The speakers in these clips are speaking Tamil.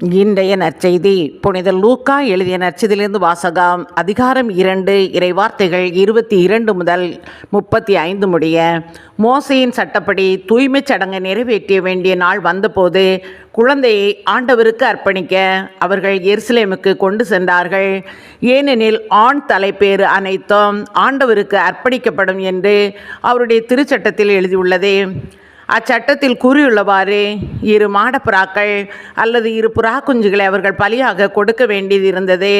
இன்றைய நற்செய்தி புனித லூக்கா எழுதிய நற்செய்தியிலிருந்து வாசகம். அதிகாரம் 2, இறைவார்த்தைகள் 22 முதல் 35 முடிய. மோசையின் சட்டப்படி தூய்மைச் சடங்கை நிறைவேற்ற வேண்டிய நாள் வந்தபோது குழந்தையை ஆண்டவருக்கு அர்ப்பணிக்க அவர்கள் எருசலேமுக்கு கொண்டு சென்றார்கள். ஏனெனில் ஆண் தலைப்பேறு அனைத்தும் ஆண்டவருக்கு அர்ப்பணிக்கப்படும் என்று அவருடைய திருச்சட்டத்தில் எழுதியுள்ளது. அச்சட்டத்தில் கூறியுள்ளவாறு 2 மாடப்புறாக்கள் அல்லது 2 புறா குஞ்சுகளை அவர்கள் பலியாக கொடுக்க வேண்டியது இருந்தது.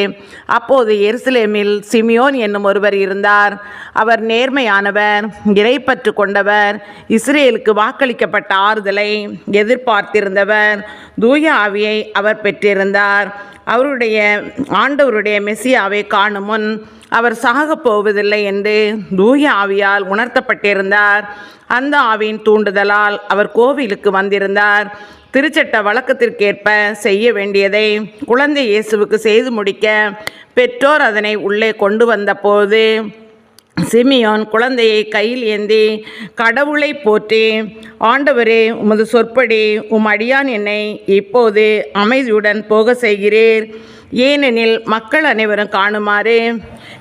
அப்போது எருசலேமில் சிமியோன் என்னும் ஒருவர் இருந்தார். அவர் நேர்மையானவர், இறைப்பற்று கொண்டவர், இஸ்ரேலுக்கு வாக்களிக்கப்பட்ட ஆறுதலை எதிர்பார்த்திருந்தவர். தூய ஆவியை அவர் பெற்றிருந்தார். ஆண்டவருடைய மெசியாவை காணும் முன் அவர் சாகப் போவதில்லை என்று தூய ஆவியால் உணர்த்தப்பட்டிருந்தார். அந்த ஆவியின் தூண்டுதலால் அவர் கோவிலுக்கு வந்திருந்தார். திருச்சட்ட வழக்கத்திற்கேற்ப செய்ய வேண்டியதை குழந்தை இயேசுவுக்கு செய்து முடிக்க பெற்றோர் அதனை உள்ளே கொண்டு வந்தபோது சிமியோன் குழந்தையை கையில் ஏந்தி கடவுளை போற்றி, ஆண்டவரே, உமது சொற்படி அடியான் என்னை இப்போது அமைதியுடன் போக செய்கிறீர். ஏனெனில் மக்கள் அனைவரும் காணுமாறு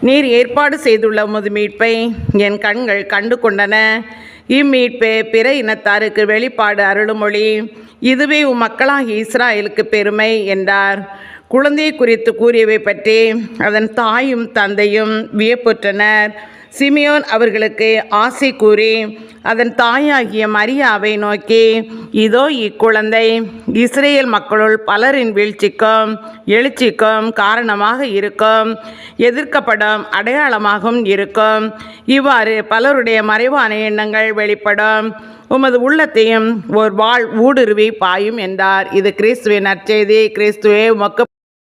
நீர் ஏற்பாடு செய்துள்ள உமது மீட்பை என் கண்கள் கண்டு கொண்டன. இம்மீட்பே பிற இனத்தாருக்கு வெளிப்பாடு அருளுமொழி. இதுவே மக்களாகிய இஸ்ராயலுக்கு பெருமை என்றார். குழந்தையை குறித்து கூறியவை பற்றி அதன் தாயும் தந்தையும் வியப்புற்றனர். சிமியோன் அவர்களுக்கு ஆசை கூறி அதன் தாயாகிய மரியாவை நோக்கி, இதோ இக்குழந்தை இஸ்ரேல் மக்களுள் பலரின் வீழ்ச்சிக்கும் எழுச்சிக்கும் காரணமாக இருக்கும், எதிர்க்கப்படும் அடையாளமாகவும் இருக்கும். இவ்வாறு பலருடைய மறைவான எண்ணங்கள் வெளிப்படும். உமது உள்ளத்தையும் ஒரு வாள் ஊடுருவி பாயும் என்றார். இது கிறிஸ்துவின் நற்செய்தி. கிறிஸ்துவே உமக்கு